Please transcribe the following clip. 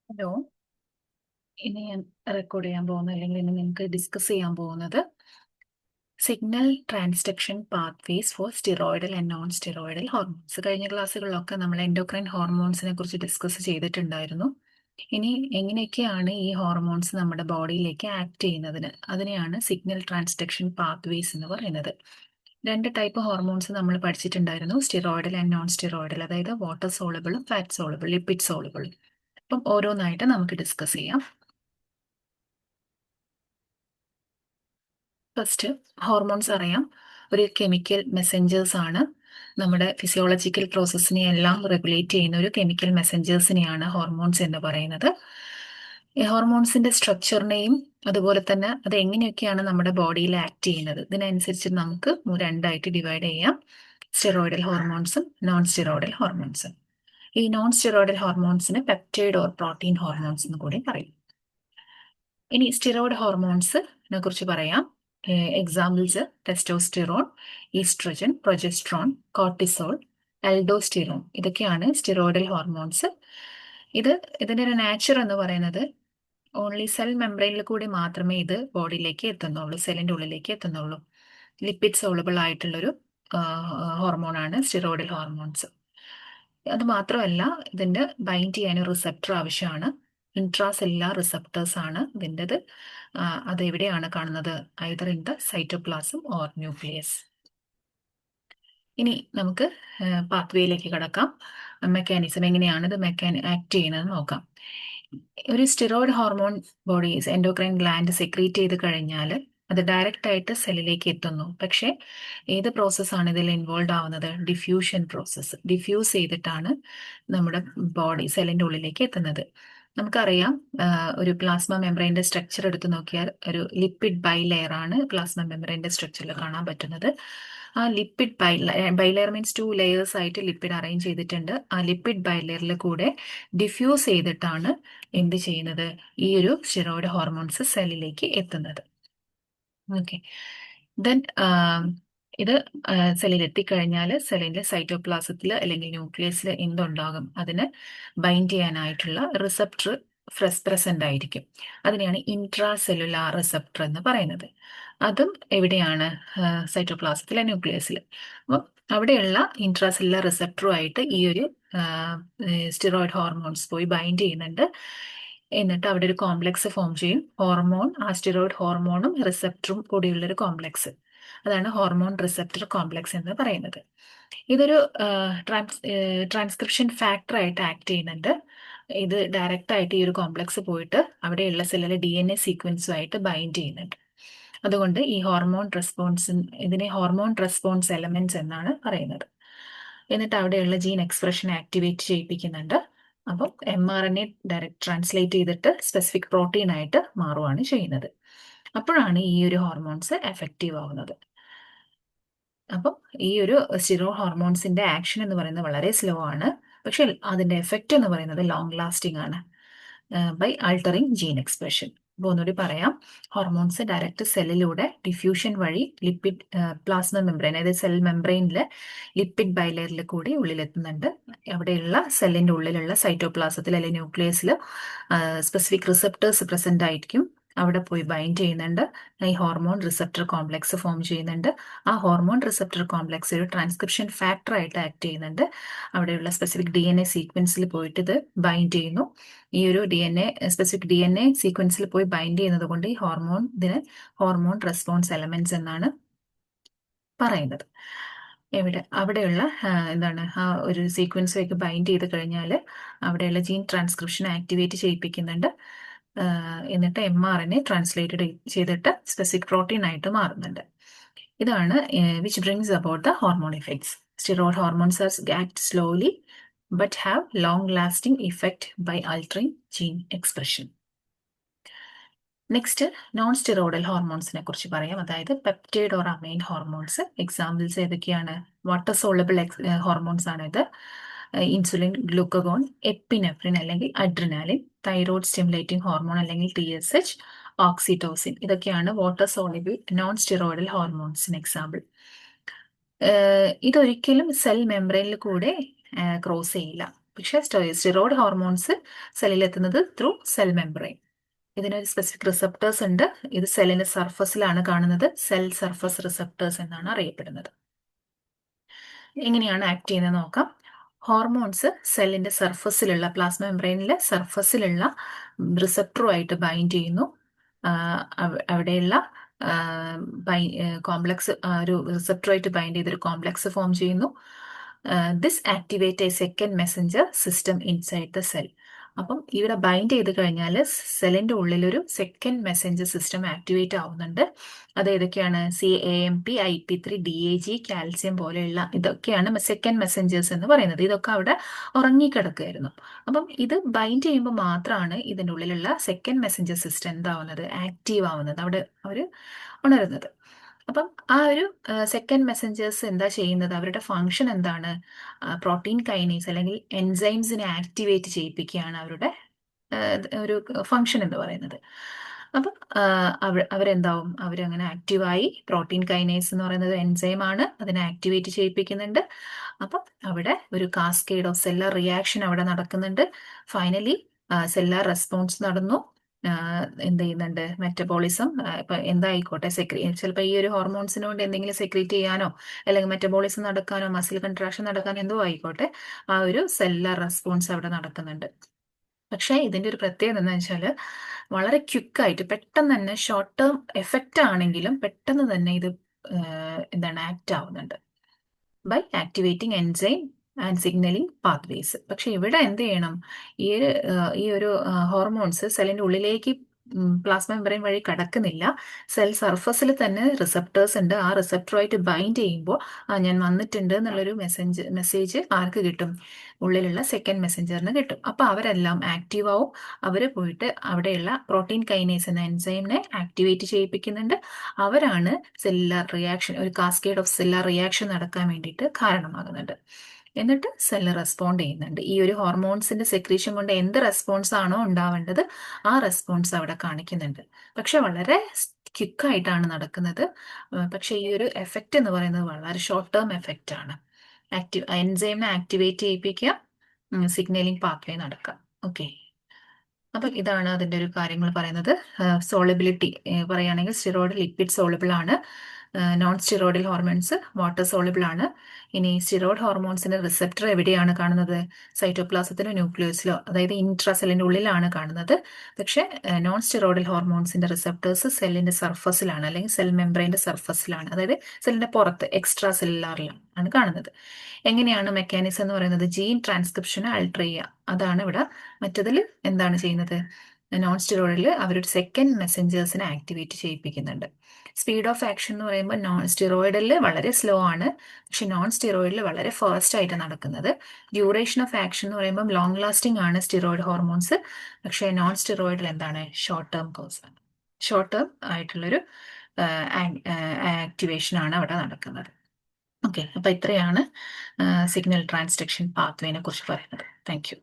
Hello. ഇനി ഞാൻ record ചെയ്യാൻ പോകുന്നത് അല്ലെങ്കിൽ ഇനി നിങ്ങൾക്ക് ഡിസ്കസ് ചെയ്യാൻ പോകുന്നത് signal transduction pathways for steroidal and non steroidal hormones. കഴിഞ്ഞ ക്ലാസ്സുകളിലൊക്കെ നമ്മൾ എൻഡോക്രൈൻ ഹോർമോൺസിനെ കുറിച്ച് ഡിസ്കസ് ചെയ്തിട്ടുണ്ടായിരുന്നു. ഇനി എങ്ങനെയൊക്കെയാണ് ഈ ഹോർമോൺസ് നമ്മുടെ ബോഡിയിലേക്ക് ആക്ട് ചെയ്യുന്നതിന് അതിനെയാണ് സിഗ്നൽ ട്രാൻസ്ഡക്ഷൻ പാത്വേസ് എന്ന് പറയുന്നത്. രണ്ട് ടൈപ്പ് ഹോർമോൺസ് നമ്മൾ പഠിച്ചിട്ടുണ്ടായിരുന്നു, സ്റ്റിറോയിഡൽ ആൻഡ് നോൺ സ്റ്റിറോയിഡൽ, അതായത് വാട്ടർ സോളബിളും ഫാറ്റ് സോളബിൾ, ലിപ്പിഡ് സോളബിളും. അപ്പം ഓരോന്നായിട്ട് നമുക്ക് ഡിസ്കസ് ചെയ്യാം. ഫസ്റ്റ്, ഹോർമോൺസ് അറിയാം, ഒരു കെമിക്കൽ മെസ്സഞ്ചേഴ്സ് ആണ്. നമ്മുടെ ഫിസിയോളജിക്കൽ പ്രോസസ്സിനെ എല്ലാം റെഗുലേറ്റ് ചെയ്യുന്ന ഒരു കെമിക്കൽ മെസ്സഞ്ചേഴ്സിനെയാണ് ഹോർമോൺസ് എന്ന് പറയുന്നത്. ഈ ഹോർമോൺസിന്റെ സ്ട്രക്ചറിനെയും അതുപോലെ തന്നെ അത് എങ്ങനെയൊക്കെയാണ് നമ്മുടെ ബോഡിയിൽ ആക്ട് ചെയ്യുന്നത് ഇതിനനുസരിച്ച് നമുക്ക് രണ്ടായിട്ട് ഡിവൈഡ് ചെയ്യാം: സ്റ്റിറോയിഡൽ ഹോർമോൺസും നോൺ സ്റ്റിറോയിഡൽ ഹോർമോൺസും. ഈ നോൺ സ്റ്റിറോയിഡൽ ഹോർമോൺസിന് പെപ്റ്റൈഡ് ഓർ പ്രോട്ടീൻ ഹോർമോൺസ് എന്ന് കൂടി പറയും. ഇനി സ്റ്റിറോയിഡ് ഹോർമോൺസിനെ കുറിച്ച് പറയാം. Examples: testosterone, estrogen, progesterone, cortisol, aldosterone. ഇതൊക്കെയാണ് സ്റ്റിറോയിഡൽ ഹോർമോൺസ്. ഇതിന്റെ ഒരു നാച്ചർ എന്ന് പറയുന്നത് ഓൺലി സെൽ മെംബ്രെയിനിൽ കൂടി മാത്രമേ ഇത് ബോഡിയിലേക്ക് എത്തുന്നുള്ളൂ, സെല്ലിന്റെ ഉള്ളിലേക്ക് എത്തുന്നുള്ളൂ. ലിപ്പിഡ് സോളബിൾ ആയിട്ടുള്ളൊരു ഹോർമോണാണ് സ്റ്റിറോയിഡൽ ഹോർമോൺസ്. അത് മാത്രമല്ല, ഇതിന്റെ ബൈൻഡ് ചെയ്യാൻ ഒരു റിസപ്റ്റർ ആവശ്യമാണ്. ഇൻട്രാ സെല്ലുലാർ റിസപ്റ്റേഴ്സ് ആണ് ഇതിൻ്റെത്. അത് എവിടെയാണ് കാണുന്നത്? Either in the cytoplasm or nucleus. ഇനി നമുക്ക് പാത്വേയിലേക്ക് കടക്കാം. മെക്കാനിസം എങ്ങനെയാണ് ഇത് ആക്ട് ചെയ്യുന്നത് നോക്കാം. ഒരു steroid hormone bodies endocrine gland secrete ചെയ്ത് കഴിഞ്ഞാൽ അത് ഡയറക്റ്റ് ആയിട്ട് സെല്ലിലേക്ക് എത്തുന്നു. പക്ഷേ ഏത് പ്രോസസ്സാണ് ഇതിൽ ഇൻവോൾവ് ആവുന്നത്? Diffusion process. ഡിഫ്യൂസ് ചെയ്തിട്ടാണ് നമ്മുടെ ബോഡി സെല്ലിന്റെ ഉള്ളിലേക്ക് എത്തുന്നത്. നമുക്കറിയാം, ഒരു പ്ലാസ്മ മെംബ്രെയിന്റെ സ്ട്രക്ചർ എടുത്ത് നോക്കിയാൽ ഒരു ലിപ്പിഡ് ബൈലെയർ ആണ് പ്ലാസ്മ മെംബ്രെയിന്റെ സ്ട്രക്ചറിൽ കാണാൻ പറ്റുന്നത്. ആ ലിപ്പിഡ് ബൈലെയർ മീൻസ് 2 ലെയേഴ്സ് ആയിട്ട് ലിപ്പിഡ് അറേഞ്ച് ചെയ്തിട്ടുണ്ട്. ആ ലിപ്പിഡ് ബൈലെയറിൽ കൂടെ ഡിഫ്യൂസ് ചെയ്തിട്ടാണ് എന്ത് ചെയ്യുന്നത്? ഈ ഒരു സ്റ്റിറോയിഡ് ഹോർമോൺസ് സെല്ലിലേക്ക് എത്തുന്നത്. ഓക്കെ. ദെൻ ഇത് സെല്ലിൽ എത്തിക്കഴിഞ്ഞാൽ സെല്ലിന്റെ സൈറ്റോപ്ലാസത്തിൽ അല്ലെങ്കിൽ ന്യൂക്ലിയസിൽ എന്തുണ്ടാകും? അതിന് ബൈൻഡ് ചെയ്യാനായിട്ടുള്ള റിസപ്റ്റർ പ്രസന്റ് ആയിരിക്കും. അതിനെയാണ് ഇൻട്രാ സെല്ലുലാർ റിസപ്റ്റർ എന്ന് പറയുന്നത്. അതും എവിടെയാണ്? സൈറ്റോപ്ലാസത്തിലെ ന്യൂക്ലിയസിൽ. അപ്പം അവിടെയുള്ള ഇൻട്രാ സെല്ലുലാർ റിസപ്റ്ററുമായിട്ട് ഈ ഒരു സ്റ്റിറോയിഡ് ഹോർമോൺസ് പോയി ബൈൻഡ് ചെയ്യുന്നുണ്ട്. എന്നിട്ട് അവിടെ ഒരു കോംപ്ലക്സ് ഫോം ചെയ്യും. ആ സ്റ്റിറോയിഡ് ഹോർമോണും റിസപ്റ്ററും കൂടിയുള്ള ഒരു കോംപ്ലക്സ്, അതാണ് ഹോർമോൺ റിസപ്റ്റർ കോംപ്ലക്സ് എന്ന് പറയുന്നത്. ഇതൊരു ട്രാൻസ്ക്രിപ്ഷൻ ഫാക്ടർ ആയിട്ട് ആക്ട് ചെയ്യുന്നുണ്ട്. ഇത് ഡയറക്റ്റ് ആയിട്ട് ഈ ഒരു കോംപ്ലക്സ് പോയിട്ട് അവിടെയുള്ള സെല്ലിലെ DNA സീക്വൻസുമായിട്ട് ബൈൻഡ് ചെയ്യുന്നുണ്ട്. അതുകൊണ്ട് ഈ ഇതിനെ ഹോർമോൺ റെസ്പോൺസ് എലമെന്റ്സ് എന്നാണ് പറയുന്നത്. എന്നിട്ട് അവിടെയുള്ള ജീൻ എക്സ്പ്രഷൻ ആക്ടിവേറ്റ് ചെയ്യിപ്പിക്കുന്നുണ്ട്. അപ്പം mRNA ഡയറക്റ്റ് ട്രാൻസ്ലേറ്റ് ചെയ്തിട്ട് സ്പെസിഫിക് പ്രോട്ടീൻ ആയിട്ട് മാറുകയാണ് ചെയ്യുന്നത്. അപ്പോഴാണ് ഈ ഒരു ഹോർമോൺസ് എഫക്റ്റീവ് ആവുന്നത്. അപ്പം ഈ ഒരു സ്റ്റിറോ ഹോർമോൺസിന്റെ ആക്ഷൻ എന്ന് പറയുന്നത് വളരെ സ്ലോ ആണ്, പക്ഷെ അതിന്റെ എഫക്റ്റ് എന്ന് പറയുന്നത് ലോങ് ലാസ്റ്റിംഗ് ആണ്, ബൈ ആൾട്ടറിങ് ജീൻ എക്സ്പ്രഷൻ. അപ്പോൾ ഒന്നുകൂടി പറയാം: ഹോർമോൺസ് ഡയറക്റ്റ് സെല്ലിലൂടെ ഡിഫ്യൂഷൻ വഴി ലിപ്പിഡ് പ്ലാസ്മ മെംബ്രെയിൻ, അതായത് സെൽ മെംബ്രെയിനിലെ ലിപ്പിഡ് ബൈലെയറിൽ കൂടി ഉള്ളിലെത്തുന്നുണ്ട്. അവിടെയുള്ള സെല്ലിന്റെ ഉള്ളിലുള്ള സൈറ്റോപ്ലാസത്തിൽ അല്ലെങ്കിൽ ന്യൂക്ലിയസിൽ സ്പെസിഫിക് റിസപ്റ്റേഴ്സ് പ്രസന്റ് ആയിരിക്കും. അവിടെ പോയി ബൈൻഡ് ചെയ്യുന്നുണ്ട്. ഈ ഹോർമോൺ റിസപ്റ്റർ കോംപ്ലക്സ് ഫോം ചെയ്യുന്നുണ്ട്. ആ ഹോർമോൺ റിസപ്റ്റർ കോംപ്ലക്സ് ഒരു ട്രാൻസ്ക്രിപ്ഷൻ ഫാക്ടർ ആയിട്ട് ആക്ട് ചെയ്യുന്നുണ്ട്. അവിടെയുള്ള സ്പെസിഫിക് DNA സീക്വൻസിൽ പോയിട്ട് ഇത് ബൈൻഡ് ചെയ്യുന്നു. ഈ ഒരു സ്പെസിഫിക് DNA സീക്വൻസിൽ പോയി ബൈൻഡ് ചെയ്യുന്നത് കൊണ്ട് ഇതിന് ഹോർമോൺ റെസ്പോൺസ് എലമെന്റ്സ് എന്നാണ് പറയുന്നത്. അവിടെയുള്ള ആ ഒരു സീക്വൻസുമായിട്ട് ബൈൻഡ് ചെയ്ത് കഴിഞ്ഞാൽ അവിടെയുള്ള ജീൻ ട്രാൻസ്ക്രിപ്ഷൻ ആക്ടിവേറ്റ് ചെയ്യിപ്പിക്കുന്നുണ്ട്. എന്നിട്ട് mRNA ട്രാൻസ്ലേറ്റഡ് ചെയ്തിട്ട് സ്പെസിഫിക് പ്രോട്ടീൻ ആയിട്ട് മാറുന്നുണ്ട്. ഇതാണ് which brings about the hormone effects. Steroid hormones act slowly but have long lasting effect by altering gene expression. Next, non steroidal ഹോർമോൺസിനെ കുറിച്ച് പറയാം, അതായത് peptide or amine hormones. Examples ഏതൊക്കെയാണ്? Water soluble hormones ആണ് ഇത്. ഇൻസുലിൻ, ഗ്ലൂക്കഗോൺ, എപ്പിനെഫ്രിൻ അല്ലെങ്കിൽ adrenaline, thyroid stimulating hormone അല്ലെങ്കിൽ TSH, oxytocin. ഇതൊക്കെയാണ് വാട്ടർ സോളബിൾ നോൺ സ്റ്റിറോയിഡൽ ഹോർമോൺസിന് എക്സാമ്പിൾ. ഇതൊരിക്കലും സെൽ മെംബ്രെയിനിൽ കൂടെ ക്രോസ് ചെയ്യില്ല. പക്ഷേ സ്റ്റിറോയിഡ് ഹോർമോൺസ് സെല്ലിലെത്തുന്നത് ത്രൂ സെൽ മെംബ്രെയിൻ. ഇതിനൊരു സ്പെസിഫിക് റിസപ്റ്റേഴ്സ് ഉണ്ട്. ഇത് സെല്ലിന്റെ സർഫസിലാണ് കാണുന്നത്. സെൽ സർഫസ് റിസപ്റ്റേഴ്സ് എന്നാണ് അറിയപ്പെടുന്നത്. എങ്ങനെയാണ് ആക്ട് ചെയ്യുന്നത് നോക്കാം. ഹോർമോൺസ് സെല്ലിന്റെ സർഫസിലുള്ള പ്ലാസ്മ മെംബ്രെയിനിലെ സർഫസിലുള്ള റിസപ്റ്ററുമായിട്ട് ബൈൻഡ് ചെയ്യുന്നു. അവിടെയുള്ള കോംപ്ലക്സ് ഒരു റിസപ്റ്ററുമായിട്ട് ബൈൻഡ് ചെയ്തൊരു കോംപ്ലക്സ് ഫോം ചെയ്യുന്നു. This activate A second Messenger system inside the cell. അപ്പം ഇവിടെ ബൈൻഡ് ചെയ്ത് കഴിഞ്ഞാൽ സെല്ലിന്റെ ഉള്ളിൽ ഒരു സെക്കൻഡ് മെസ്സഞ്ചർ സിസ്റ്റം ആക്ടിവേറ്റ് ആവുന്നുണ്ട്. അത് ഏതൊക്കെയാണ്? CAMP, IP3, DAG, കാൽസ്യം പോലെയുള്ള ഇതൊക്കെയാണ് സെക്കൻഡ് മെസ്സഞ്ചേഴ്സ് എന്ന് പറയുന്നത്. ഇതൊക്കെ അവിടെ ഉറങ്ങിക്കിടക്കുകയായിരുന്നു. അപ്പം ഇത് ബൈൻഡ് ചെയ്യുമ്പോൾ മാത്രമാണ് ഇതിൻ്റെ ഉള്ളിലുള്ള സെക്കൻഡ് മെസ്സഞ്ചർ സിസ്റ്റം എന്താവുന്നത്? ആക്റ്റീവ് ആവുന്നത്, അവിടെ അവർ ഉണരുന്നത്. അപ്പം ആ ഒരു സെക്കൻഡ് മെസ്സഞ്ചേഴ്സ് എന്താ ചെയ്യുന്നത്? അവരുടെ ഫങ്ഷൻ എന്താണ്? പ്രോട്ടീൻ കൈനേസ് അല്ലെങ്കിൽ എൻസൈംസിനെ ആക്ടിവേറ്റ് ചെയ്യിപ്പിക്കുകയാണ് അവരുടെ ഒരു ഫങ്ഷൻ എന്ന് പറയുന്നത്. അപ്പം അവരെന്താവും? അവരങ്ങനെ ആക്റ്റീവായി. പ്രോട്ടീൻ കൈനേസ് എന്ന് പറയുന്നത് എൻസൈം ആണ്, അതിനെ ആക്ടിവേറ്റ് ചെയ്യിപ്പിക്കുന്നുണ്ട്. അപ്പം അവിടെ ഒരു കാസ്കേഡ് ഓഫ് സെല്ലാർ റിയാക്ഷൻ അവിടെ നടക്കുന്നുണ്ട്. ഫൈനലി സെല്ലാർ റെസ്പോൺസ് നടന്നു. എന്ത് ചെയ്യുന്നുണ്ട്? മെറ്റബോളിസം ഇപ്പൊ എന്തായിക്കോട്ടെ, ചിലപ്പോൾ ഈ ഒരു ഹോർമോൺസിനെ കൊണ്ട് എന്തെങ്കിലും സെക്രീറ്റ് ചെയ്യാനോ അല്ലെങ്കിൽ മെറ്റബോളിസം നടക്കാനോ മസിൽ കൺട്രാക്ഷൻ നടക്കാനോ എന്തോ ആയിക്കോട്ടെ, ആ ഒരു സെല്ലാർ റെസ്പോൺസ് അവിടെ നടക്കുന്നുണ്ട്. പക്ഷേ ഇതിന്റെ ഒരു പ്രത്യേകത എന്താ വെച്ചാൽ വളരെ ക്വിക്കായിട്ട് പെട്ടെന്ന് തന്നെ ഷോർട്ട് ടേം എഫക്റ്റ് ആണെങ്കിലും പെട്ടെന്ന് തന്നെ ഇത് എന്താണ് ആക്ട് ആവുന്നുണ്ട് by activating enzyme and signalling pathways. പക്ഷെ ഇവിടെ എന്ത് ചെയ്യണം? ഈ ഒരു ഹോർമോൺസ് സെല്ലിന്റെ ഉള്ളിലേക്ക് പ്ലാസ്മ മെംബ്രെയിൻ വഴി കടക്കുന്നില്ല. സെൽ സർഫസിൽ തന്നെ റിസപ്റ്റേഴ്സ് ഉണ്ട്. ആ റിസപ്റ്ററുമായിട്ട് ബൈൻഡ് ചെയ്യുമ്പോൾ ഞാൻ വന്നിട്ടുണ്ട് എന്നുള്ളൊരു മെസ്സേജ് ആർക്ക് കിട്ടും? ഉള്ളിലുള്ള സെക്കൻഡ് മെസ്സഞ്ചറിന് കിട്ടും. അപ്പൊ അവരെല്ലാം ആക്റ്റീവ് ആവും. അവര് പോയിട്ട് അവിടെയുള്ള പ്രോട്ടീൻ കൈനേസ് എന്ന എൻസൈമിനെ ആക്ടിവേറ്റ് ചെയ്യിപ്പിക്കുന്നുണ്ട്. അവരാണ് സെല്ലുലാർ റിയാക്ഷൻ, ഒരു കാസ്കേഡ് ഓഫ് സെല്ലുലാർ റിയാക്ഷൻ നടക്കാൻ വേണ്ടിയിട്ട് കാരണമാകുന്നുണ്ട്. എന്നിട്ട് സെല്ല് റെസ്പോണ്ട് ചെയ്യുന്നുണ്ട്. ഈ ഒരു ഹോർമോൺസിന്റെ സെക്രീഷൻ കൊണ്ട് എന്ത് റെസ്പോൺസ് ആണോ ഉണ്ടാവേണ്ടത് ആ റെസ്പോൺസ് അവിടെ കാണിക്കുന്നുണ്ട്. പക്ഷെ വളരെ ക്വിക്കായിട്ടാണ് നടക്കുന്നത്. പക്ഷെ ഈ ഒരു എഫക്റ്റ് എന്ന് പറയുന്നത് വളരെ ഷോർട്ട് ടേം എഫക്റ്റ് ആണ്. എൻസൈമിനെ ആക്ടിവേറ്റ് ചെയ്യിപ്പിക്കുക, സിഗ്നലിംഗ് പാത്വേ നടക്കുക. ഓക്കെ, അപ്പം ഇതാണ് അതിൻ്റെ ഒരു കാര്യങ്ങൾ പറയുന്നത്. സോളിബിലിറ്റി പറയുകയാണെങ്കിൽ സ്റ്റിറോയിഡ് ലിപ്പിഡ് സോളിബിൾ ആണ്. Non steroidal hormones water soluble ആണ്. ഇനി സ്റ്റിറോയിഡ് ഹോർമോൺസിന്റെ റിസപ്റ്റർ എവിടെയാണ് കാണുന്നത്? സൈറ്റോപ്ലാസത്തിലോ ന്യൂക്ലിയസിലോ, അതായത് ഇൻട്രാസെല്ലിന്റെ ഉള്ളിലാണ് കാണുന്നത്. പക്ഷെ നോൺ സ്റ്റിറോയിഡൽ ഹോർമോൺസിന്റെ റിസപ്റ്റേഴ്സ് സെല്ലിന്റെ സർഫസിലാണ് അല്ലെങ്കിൽ സെൽ മെംബ്രെയിന്റെ സർഫസിലാണ്, അതായത് സെല്ലിന്റെ പുറത്ത് എക്സ്ട്രാ സെല്ലുലാറിലാണ് കാണുന്നത്. എങ്ങനെയാണ് മെക്കാനിസം എന്ന് പറയുന്നത്? ജീൻ ട്രാൻസ്ക്രിപ്ഷനെ ആൾട്ടർ ചെയ്യുക, അതാണ് ഇവിടെ. മറ്റതിൽ എന്താണ് ചെയ്യുന്നത്? നോൺ സ്റ്റിറോയിഡിൽ അവരൊരു സെക്കൻഡ് മെസ്സഞ്ചേഴ്സിനെ ആക്ടിവേറ്റ് ചെയ്യിപ്പിക്കുന്നുണ്ട്. സ്പീഡ് ഓഫ് ആക്ഷൻ എന്ന് പറയുമ്പോൾ നോൺ സ്റ്റിറോയിഡിൽ വളരെ സ്ലോ ആണ്, പക്ഷെ നോൺ സ്റ്റിറോയിഡിൽ വളരെ ഫാസ്റ്റ് ആയിട്ട് നടക്കുന്നത്. ഡ്യൂറേഷൻ ഓഫ് ആക്ഷൻ എന്ന് പറയുമ്പോൾ ലോങ് ലാസ്റ്റിംഗ് ആണ് സ്റ്റിറോയിഡ് ഹോർമോൺസ്, പക്ഷേ നോൺ സ്റ്റിറോയിഡിൽ എന്താണ്? ഷോർട്ട് ടേം കോഴ്സ് ആണ്. ഷോർട്ട് ടേം ആയിട്ടുള്ളൊരു ആക്ടിവേഷൻ ആണ് അവിടെ നടക്കുന്നത്. ഓക്കെ, അപ്പൊ ഇത്രയാണ് സിഗ്നൽ ട്രാൻസ്ഡക്ഷൻ പാത്വേനെ കുറിച്ച് പറയുന്നത്. Thank you.